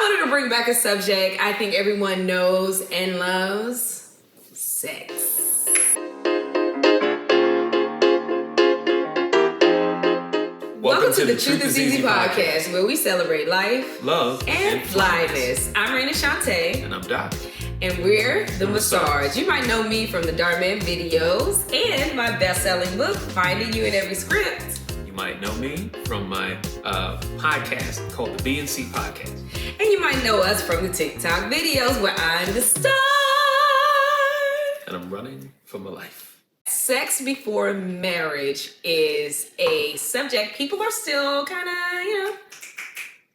I wanted to bring back a subject I think everyone knows and loves: sex. Welcome to the Truth is Easy podcast, where we celebrate life, love, and flyness. I'm Raina Shantae. And I'm Doc. And we're the Massage. You might know me from the Darman videos and my best-selling book, Finding You in Every Script. You might know me from my podcast called the B&C Podcast. And you might know us from the TikTok videos where I'm the star. And I'm running for my life. Sex before marriage is a subject people are still kind of,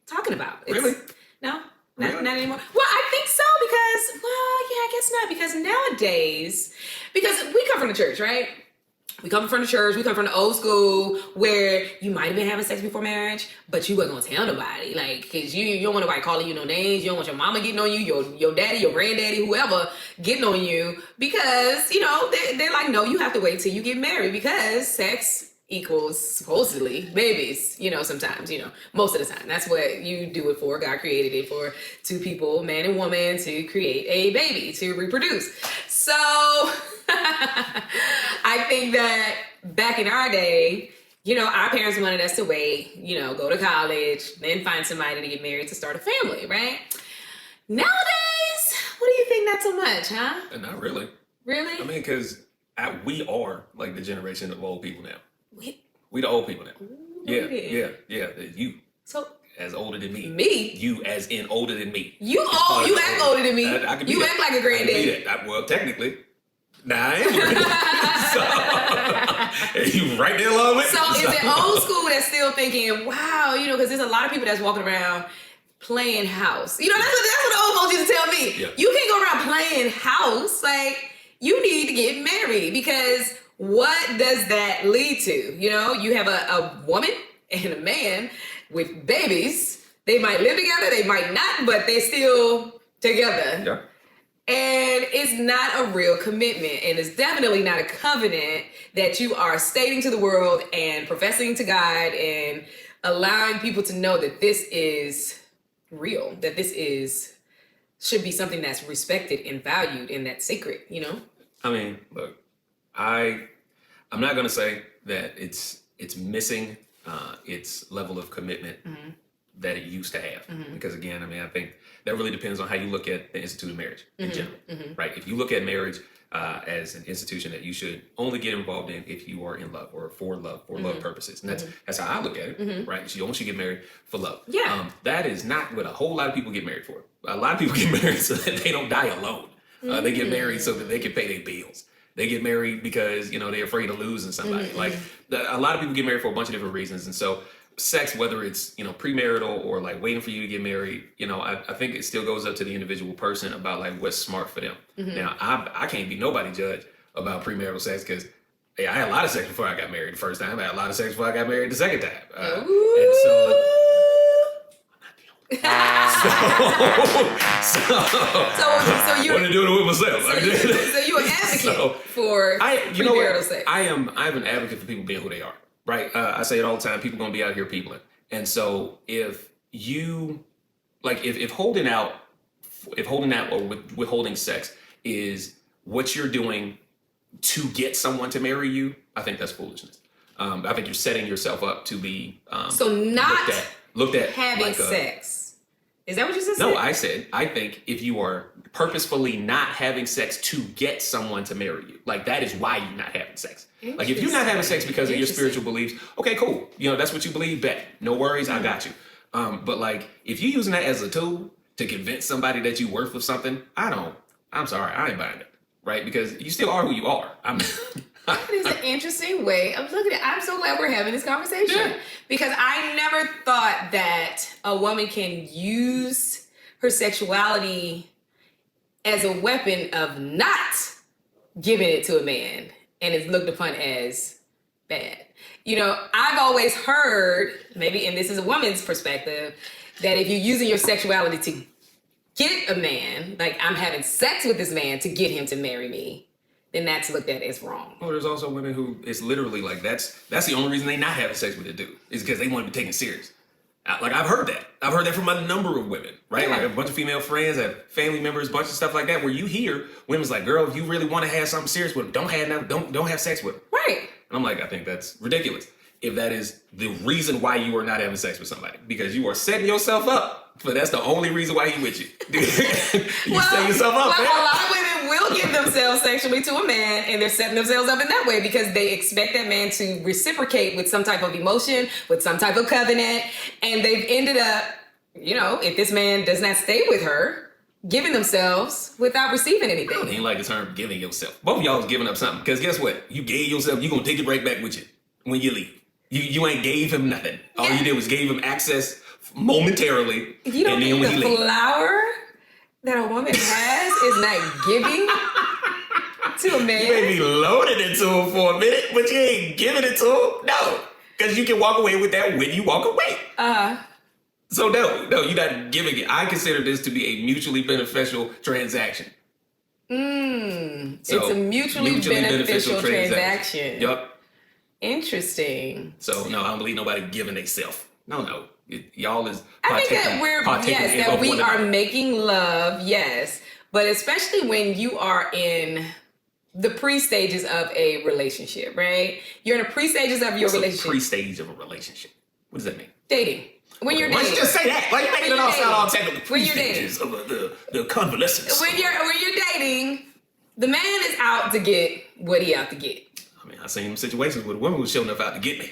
talking about. Really? No? Really? Not anymore. Well, I think so because, I guess not. Because nowadays, because we come from the church, right? We come from the church, we come from the old school where you might have been having sex before marriage, but you wasn't gonna tell nobody. Like, cause you don't want nobody calling you no names, you don't want your mama getting on you, your daddy, your granddaddy, whoever getting on you, because, they're like, no, you have to wait till you get married because sex equals supposedly babies, sometimes, most of the time. That's what you do it for. God created it for two people, man and woman, to create a baby, to reproduce. So I think that back in our day, our parents wanted us to wait, go to college, then find somebody to get married to start a family, right? Nowadays, what do you think not so much, huh? Not really. Really? I mean, because we are like the generation of old people now. We the old people now. Ooh, Yeah. You. So as older than me. Me? You as in older than me. You old. You act older than me. I can be you that. act like a granddaddy. Well, technically. Nah, I am. So, you right there along with me. So is it old school that's still thinking, wow, because there's a lot of people that's walking around playing house. That's what the old folks used to tell me. Yeah. You can't go around playing house. Like, you need to get married because what does that lead to? You have a woman and a man with babies. They might live together, they might not, but they're still together. Yeah. And it's not a real commitment. And it's definitely not a covenant that you are stating to the world and professing to God and allowing people to know that this is real, that this should be something that's respected and valued and that's sacred, I mean, look, I'm not going to say that it's missing its level of commitment that it used to have. Because again, I think that really depends on how you look at the institute of marriage in general, right? If you look at marriage as an institution that you should only get involved in if you are in love or for love purposes. And that's how I look at it, right? You only should get married for love. Yeah. That is not what a whole lot of people get married for. A lot of people get married so that they don't die alone. They get married so that they can pay their bills. They get married because, they're afraid of losing somebody. A lot of people get married for a bunch of different reasons. And so sex, whether it's, premarital or like waiting for you to get married, I think it still goes up to the individual person about like what's smart for them. Now, I can't be nobody judge about premarital sex because I had a lot of sex before I got married the first time. I had a lot of sex before I got married the second time. And so... So you want to do it with myself. So you're an advocate for premarital sex. I'm an advocate for people being who they are, right? I say it all the time. People gonna be out here peopling, and so if you if holding out or withholding sex is what you're doing to get someone to marry you, I think that's foolishness. I think you're setting yourself up to be looked at having sex. Is that what you just said? No, I said, I think if you are purposefully not having sex to get someone to marry you, that is why you're not having sex. Like, if you're not having sex because of your spiritual beliefs, okay, cool. That's what you believe, bet. No worries, I got you. But, if you're using that as a tool to convince somebody that you're worth of something, I'm sorry, I ain't buying it, right? Because you still are who you are. That is an interesting way of looking at it. I'm so glad we're having this conversation because I never thought that a woman can use her sexuality as a weapon of not giving it to a man and is looked upon as bad. I've always heard, maybe, and this is a woman's perspective, that if you're using your sexuality to get a man, like I'm having sex with this man to get him to marry me, then that's looked at as wrong. Oh, there's also women who it's literally like that's the only reason they not having sex with a dude is because they want to be taken serious. Like I've heard that. I've heard that from a number of women, right? Yeah. Like a bunch of female friends, have family members, a bunch of stuff like that, where you hear women's like, girl, if you really want to have something serious with them, don't have sex with them. Right. And I'm like, I think that's ridiculous. If that is the reason why you are not having sex with somebody, because you are setting yourself up. But that's the only reason why he with you. You set yourself up. Well, Man. a lot of women will give themselves sexually to a man, and they're setting themselves up in that way because they expect that man to reciprocate with some type of emotion, with some type of covenant, and they've ended up, if this man does not stay with her, giving themselves without receiving anything. I ain't like the term giving yourself. Both of y'all was giving up something. Because guess what? You gave yourself, you're going to take it right back with you when you leave. You ain't gave him nothing. All you did was gave him access momentarily. You don't think the flower that a woman has is not giving to a man? You may be loaded into him for a minute, but you ain't giving it to him. No. Because you can walk away with that when you walk away. So no, you're not giving it. I consider this to be a mutually beneficial transaction. So it's a mutually beneficial transaction. Yup. Interesting. So no, I don't believe nobody giving themselves. No. Y'all is I think that we are making love, yes. But especially when you are in the pre-stages of a relationship, right? You're in the pre-stages of your relationship. Pre-stage of a relationship. What does that mean? Dating. When you're dating. Why don't you just say that? Like you're making it all sound all technical. Pre-stages of the convalescence. When you're dating, the man is out to get what he out to get. I mean, I've seen situations where the woman was showing up out to get me.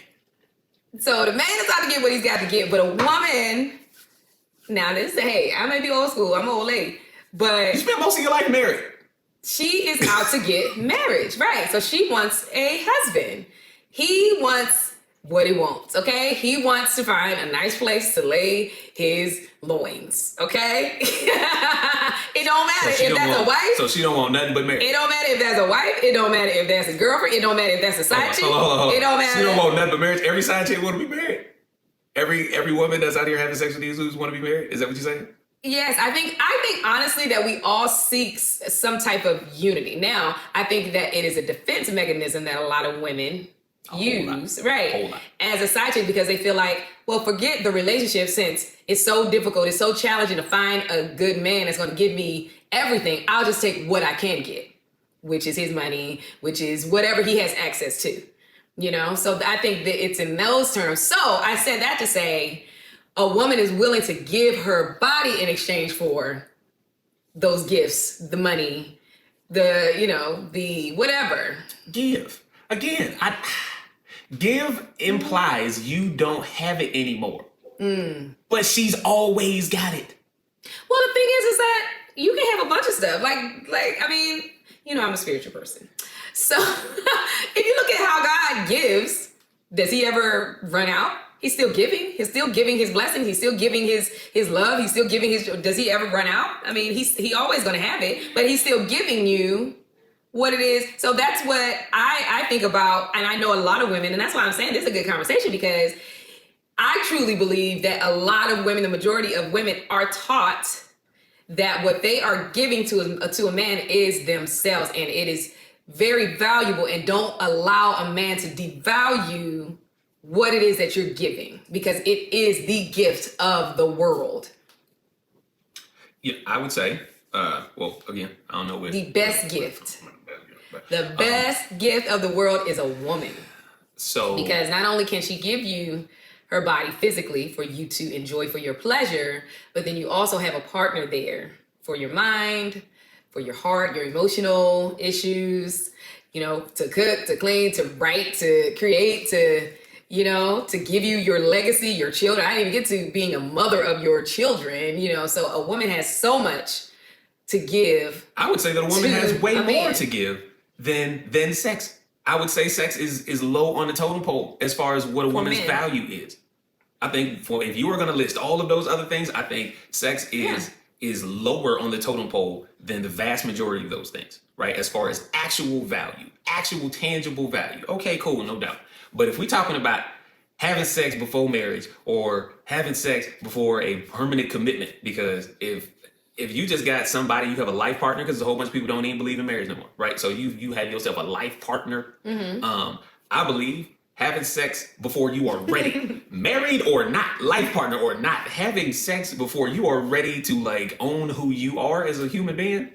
So the man is out to get what he's got to get, but a woman, now this, hey, I may be old school, I'm an old lady, but you spent most of your life married. She is out to get marriage, right? So she wants a husband. He wants what he wants, okay? He wants to find a nice place to lay his loins, okay? It don't matter if that's a wife. So she don't want nothing but marriage. It don't matter if that's a wife. It don't matter if that's a girlfriend. It don't matter if that's a side chick. It don't matter. She don't want nothing but marriage. Every side chick want to be married. Every woman that's out here having sex with these dudes want to be married. Is that what you're saying? Yes, I think honestly that we all seek some type of unity. Now, I think that it is a defense mechanism that a lot of women use, right, as a side chick, because they feel like, well, forget the relationship since it's so difficult, it's so challenging to find a good man that's going to give me everything. I'll just take what I can get, which is his money, which is whatever he has access to, So I think that it's in those terms. So I said that to say a woman is willing to give her body in exchange for those gifts, the money, the whatever. Give. Again, give implies you don't have it anymore. But she's always got it. Well, the thing is that you can have a bunch of stuff. I mean, I'm a spiritual person. So if you look at how God gives, does he ever run out? He's still giving. He's still giving his blessing. He's still giving his love. He's still giving does he ever run out? I mean, he always going to have it, but he's still giving you what it is. So that's what I think about. And I know a lot of women, and that's why I'm saying this is a good conversation, because I truly believe that a lot of women, the majority of women, are taught that what they are giving to a man is themselves, and it is very valuable, and don't allow a man to devalue what it is that you're giving, because it is the gift of the world. Yeah, I would say, well, again, I don't know what the best gift. The best gift of the world is a woman. So, because not only can she give you her body physically for you to enjoy for your pleasure, but then you also have a partner there for your mind, for your heart, your emotional issues, to cook, to clean, to write, to create, to give you your legacy, your children. I didn't even get to being a mother of your children, so a woman has so much to give. I would say that a woman has way more to give than sex. I would say sex is low on the totem pole as far as what a woman's value is. I think if you were going to list all of those other things, I think sex is lower on the totem pole than the vast majority of those things, right? As far as actual value, actual tangible value. Okay, cool, no doubt. But if we're talking about having sex before marriage or having sex before a permanent commitment, because if you just got somebody, you have a life partner, because a whole bunch of people don't even believe in marriage no more, right? So you had yourself a life partner. I believe having sex before you are ready, married or not, life partner or not, having sex before you are ready to like own who you are as a human being,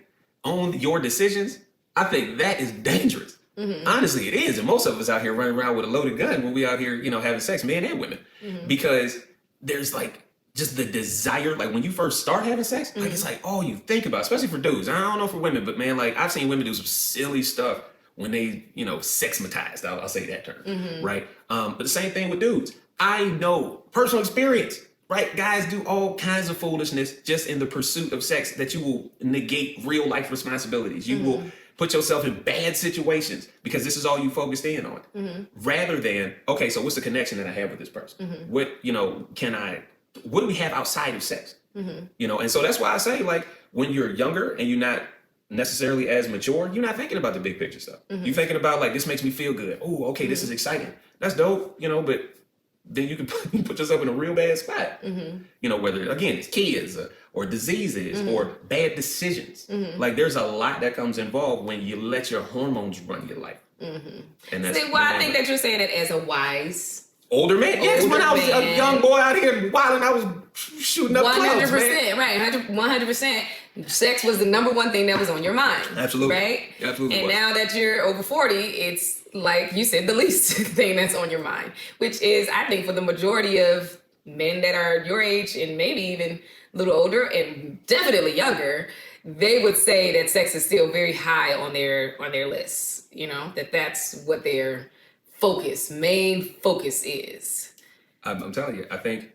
own your decisions, I think that is dangerous. Honestly, it is. And most of us out here running around with a loaded gun when we out here, having sex, men and women, because there's like just the desire, like when you first start having sex, like it's like all you think about, especially for dudes. I don't know for women, but man, like I've seen women do some silly stuff when they, sexmatized, I'll say that term, right? But the same thing with dudes. I know, personal experience, right? Guys do all kinds of foolishness just in the pursuit of sex that you will negate real life responsibilities. You will put yourself in bad situations because this is all you focused in on. Rather than, okay, so what's the connection that I have with this person? What do we have outside of sex? And so that's why I say, like, when you're younger and you're not necessarily as mature, you're not thinking about the big picture stuff. You're thinking about like, this makes me feel good. Oh, okay, this is exciting. That's dope, but then you can put yourself in a real bad spot. Whether, again, it's kids or diseases or bad decisions. Like there's a lot that comes involved when you let your hormones run your life. And that's I think that you're saying it as a wise older man. Yes, when I was a young boy out here wilding, I was shooting up clubs, 100%, right? 100%. Sex was the number one thing that was on your mind. Absolutely. Right? Absolutely. And now that you're over 40, it's like you said, the least thing that's on your mind, which is, I think, for the majority of men that are your age and maybe even a little older and definitely younger, they would say that sex is still very high on their lists. That's what their main focus is. I'm telling you, I think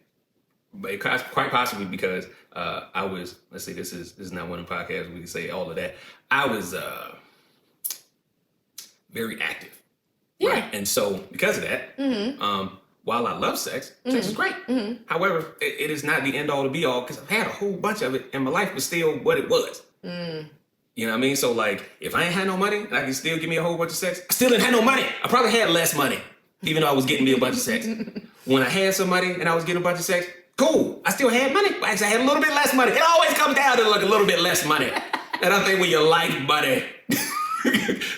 quite possibly because I was, let's see, this is not one of the podcasts we can say all of that. I was very active. Yeah. Right? And so because of that, while I love sex, sex is great. However, it is not the end all to be all because I've had a whole bunch of it and my life was still what it was. You know what I mean? So like, if I ain't had no money and I can still give me a whole bunch of sex, I still didn't have no money. I probably had less money, even though I was getting me a bunch of sex. When I had some money and I was getting a bunch of sex, cool. I still had money. Actually, I had a little bit less money. It always comes down to like a little bit less money. And I think when you like money,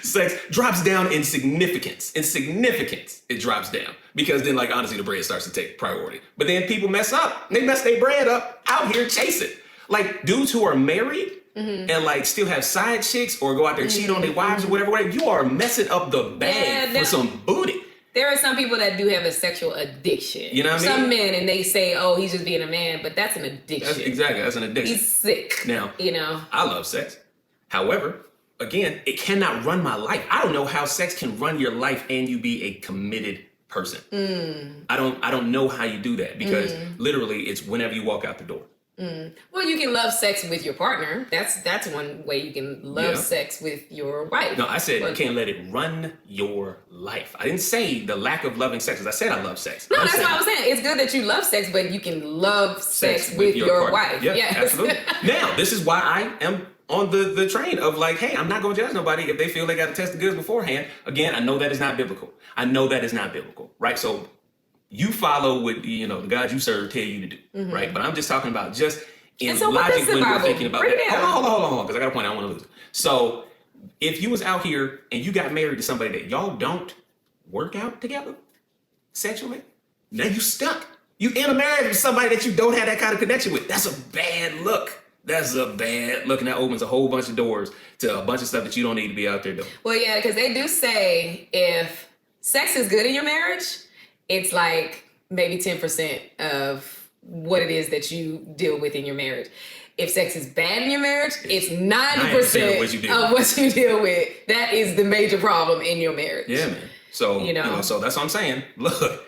sex drops down in significance. In significance, it drops down. Because then, like, honestly, the bread starts to take priority. But then people mess up. They mess their bread up out here chasing. Like, dudes who are married and, like, still have side chicks or go out there cheat on their wives or whatever, you are messing up the bag for some booty. There are some people that do have a sexual addiction. You know what I mean? Some men, and they say, oh, he's just being a man, but that's an addiction. That's an addiction. He's sick. Now, I love sex. However, again, it cannot run my life. I don't know how sex can run your life and you be a committed person. I don't know how you do that because literally it's whenever you walk out the door. Well, you can love sex with your partner. That's one way you can love sex with your wife. No, I said you can't let it run your life. I didn't say the lack of loving sex, because I said I love sex. No, that's what I was saying. It's good that you love sex, but you can love sex with your wife. Yeah, yes. Absolutely. Now, this is why I am on the train of like, hey, I'm not going to judge nobody if they feel they got to test the goods beforehand. Again, I know that is not biblical. Right? So you follow what the God you serve tell you to do, right? But I'm just talking about just in logic when we're thinking about that. Hold on, because I got a point I don't want to lose. So if you was out here and you got married to somebody that y'all don't work out together sexually, now you stuck. You in a marriage with somebody that you don't have that kind of connection with. That's a bad look. That's a bad look, and that opens a whole bunch of doors to a bunch of stuff that you don't need to be out there doing. Well, yeah, because they do say if sex is good in your marriage, it's like maybe 10% of what it is that you deal with in your marriage. If sex is bad in your marriage, it's 90% of what you deal with. That is the major problem in your marriage. Yeah, man. So, so that's what I'm saying. Look,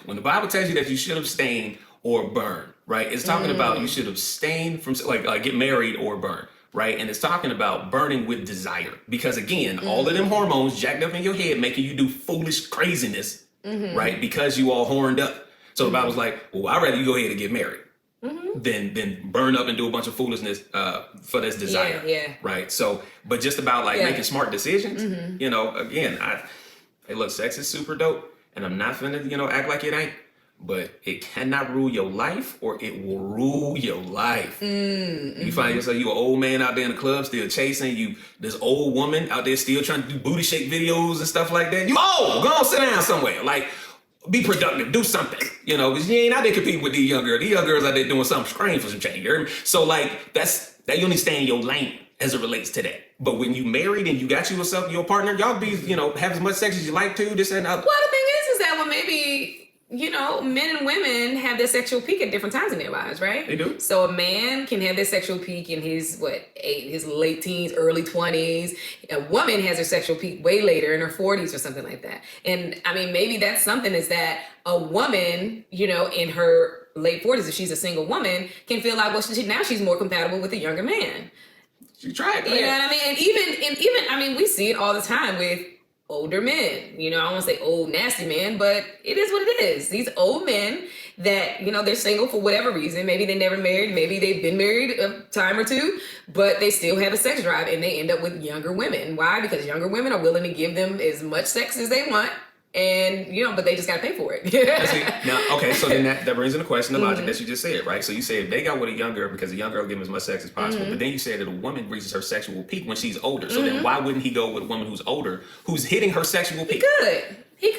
when the Bible tells you that you should abstain or burn, right? It's talking about you should abstain from, like get married or burn, right? And it's talking about burning with desire. Because again, all of them hormones jacked up in your head making you do foolish craziness, right? Because you all horned up. So the Bible's like, well, I'd rather you go ahead and get married than burn up and do a bunch of foolishness for this desire, right? So, but just about like making smart decisions, again, hey, look, sex is super dope, and I'm not finna, act like it ain't. but it cannot rule your life, or it will rule your life. You find yourself, you an old man out there in the club still chasing you, this old woman out there still trying to do booty shake videos and stuff like that. You old, go on, sit down somewhere. Like, be productive, do something, because you ain't out there competing with these young girls. These young girls out there doing something scream for some change. You hear me? So like, that you only stay in your lane as it relates to that. But when you married and you got yourself your partner, y'all be, have as much sex as you like to, this and that. Well, the thing is that when maybe, men and women have their sexual peak at different times in their lives, right? They do. So a man can have their sexual peak in his late teens, early 20s. A woman has her sexual peak way later in her 40s or something like that. And I mean, maybe that's something is that a woman, in her late 40s, if she's a single woman, can feel like, well, now she's more compatible with a younger man. She tried, man. You know what I mean? And even, we see it all the time with older men. I don't want to say old nasty men, but it is what it is. These old men that, they're single for whatever reason. Maybe they never married. Maybe they've been married a time or two, but they still have a sex drive and they end up with younger women. Why? Because younger women are willing to give them as much sex as they want. And, but they just got to pay for it. Now, okay, so then that brings in the question, the logic that you just said, right? So you said they got with a young girl because the young girl give them as much sex as possible. But then you said that a woman reaches her sexual peak when she's older. So then why wouldn't he go with a woman who's older, who's hitting her sexual peak? He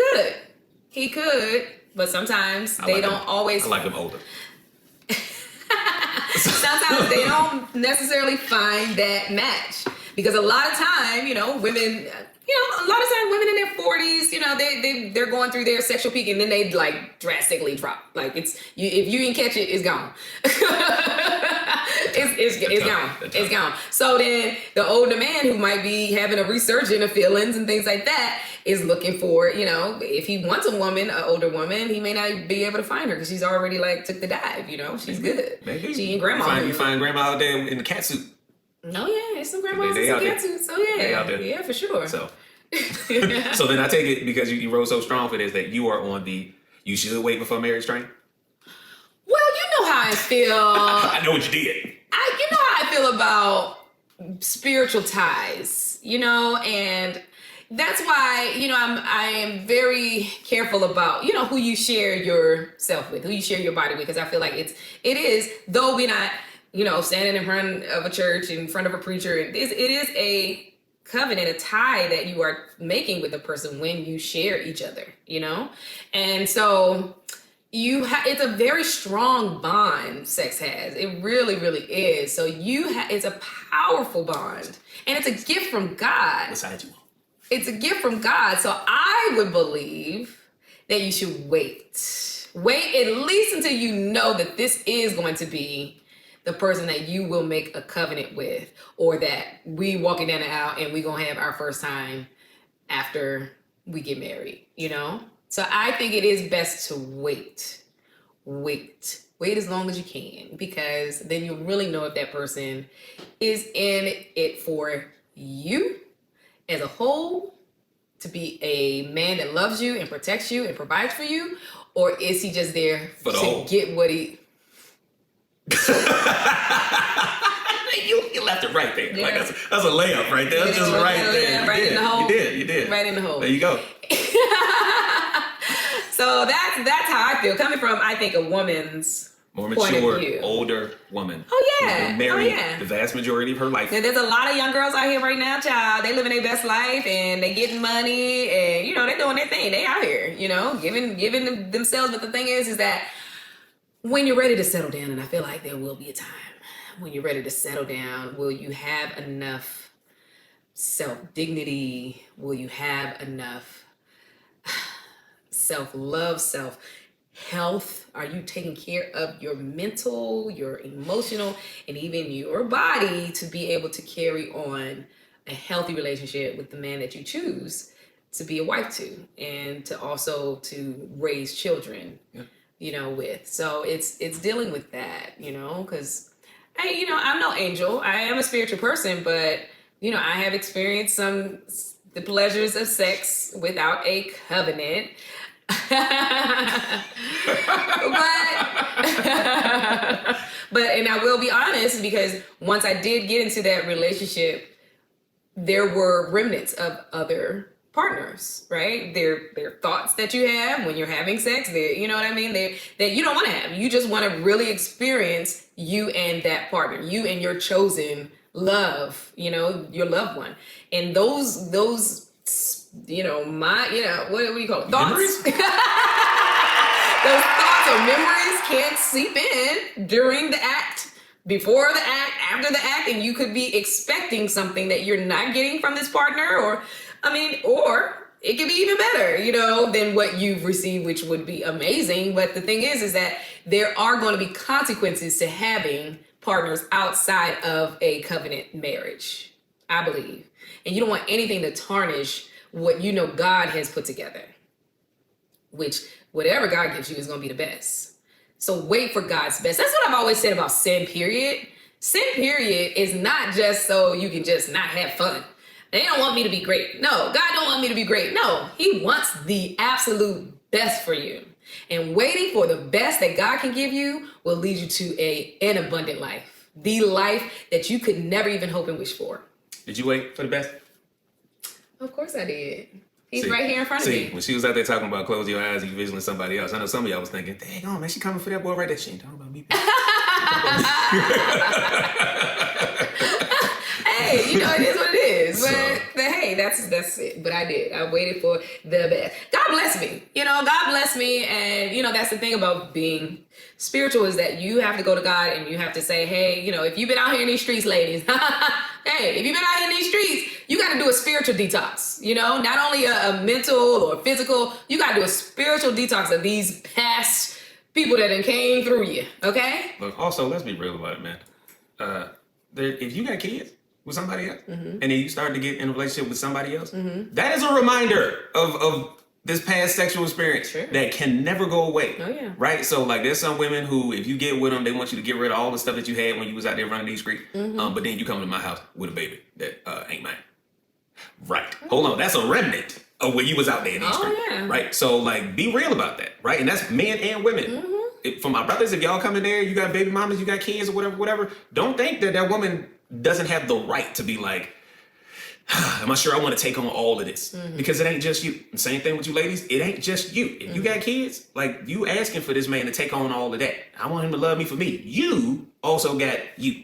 could. But sometimes they don't always. I like them older. Sometimes they don't necessarily find that match. Because a lot of time, women... a lot of times women in their 40s, they're going through their sexual peak and then they like drastically drop. Like if you didn't catch it, it's gone. it's gone. It's gone. So then the older man who might be having a resurgence of feelings and things like that is looking for, if he wants a woman, an older woman, he may not be able to find her because she's already like took the dive, she's good. Maybe. She ain't grandma. You find grandma out there in the cat suit. No, yeah, it's some grandmas in some cat suits. So yeah, for sure. So then I take it because you rose so strong for this that you are on the you should wait before marriage train. Well, you know how I feel. I know what you did. You know how I feel about spiritual ties, and that's why, I am very careful about, who you share yourself with, who you share your body with, because I feel like it is, though we're not, standing in front of a church, in front of a preacher, it is a covenant, a tie that you are making with a person when you share each other, and so it's a very strong bond sex has. It really, really is. So it's a powerful bond, and it's a gift from God. Besides you. It's a gift from God. So I would believe that you should wait. Wait at least until you know that this is going to be the person that you will make a covenant with, or that we walking down the aisle and we gonna have our first time after we get married, So I think it is best to wait. Wait as long as you can, because then you'll really know if that person is in it for you as a whole, to be a man that loves you and protects you and provides for you, or is he just there to get what he... you left it right there. Yeah. Like that's a layup right there. That's just right there. Right in the hole. You did. Right in the hole. There you go. So that's how I feel. Coming from, I think, a woman's more point mature, of view. older woman. Oh yeah. Who's been married the vast majority of her life. Yeah, there's a lot of young girls out here right now, child. They living their best life and they getting money and they're doing their thing. They out here, giving themselves. But the thing is that when you're ready to settle down, and I feel like there will be a time when you're ready to settle down, will you have enough self-dignity? Will you have enough self-love, self-health? Are you taking care of your mental, your emotional, and even your body to be able to carry on a healthy relationship with the man that you choose to be a wife to, and to also to raise children, with? So it's dealing with that, because I'm no angel. I am a spiritual person, but I have experienced the pleasures of sex without a covenant. but and I will be honest, because once I did get into that relationship, there were remnants of other partners, right? They're thoughts that you have when you're having sex. You know what I mean? That you don't want to have. You just want to really experience you and that partner, you and your chosen love, your loved one. And those, what do you call it? Thoughts. Those thoughts or memories can't seep in during the act, before the act, after the act, and you could be expecting something that you're not getting from this partner, or it could be even better, than what you've received, which would be amazing. But the thing is that there are going to be consequences to having partners outside of a covenant marriage, I believe. And you don't want anything to tarnish what God has put together, which whatever God gives you is going to be the best. So wait for God's best. That's what I've always said about sin, period. Sin, period, is not just so you can just not have fun. They don't want me to be great. No, God don't want me to be great. No, he wants the absolute best for you. And waiting for the best that God can give you will lead you to an abundant life. The life that you could never even hope and wish for. Did you wait for the best? Of course I did. He's right here in front of me. When she was out there talking about close your eyes, you visioning somebody else. I know some of y'all was thinking, dang on, man, she coming for that boy right there. She ain't talking about me. Hey, it is what it is. But hey, that's it. But I did. I waited for the best. God bless me. God bless me. And, that's the thing about being spiritual, is that you have to go to God and you have to say, hey, if you've been out here in these streets, ladies, hey, if you've been out here in these streets, you got to do a spiritual detox, not only a mental or physical, you got to do a spiritual detox of these past people that done came through you, okay? Look, also, let's be real about it, man. If you got kids with somebody else, and then you start to get in a relationship with somebody else, that is a reminder of this past sexual experience that can never go away. Oh, yeah. Right? So, there's some women who, if you get with them, they want you to get rid of all the stuff that you had when you was out there running these streets. But then you come to my house with a baby that ain't mine. Right. Hold on. That's a remnant of when you was out there in these streets. Yeah. Right? So, be real about that. Right? And that's men and women. For my brothers, if y'all come in there, you got baby mamas, you got kids or whatever, don't think that woman doesn't have the right to be like, am I sure I want to take on all of this? Because it ain't just you. Same thing with you ladies. It ain't just you. If you got kids, you asking for this man to take on all of that. I want him to love me for me. You also got you.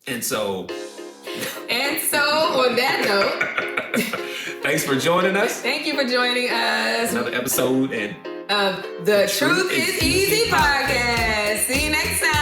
And so on that note, thanks for joining us. Thank you for joining us. Another episode of the Truth is Easy podcast. See you next time.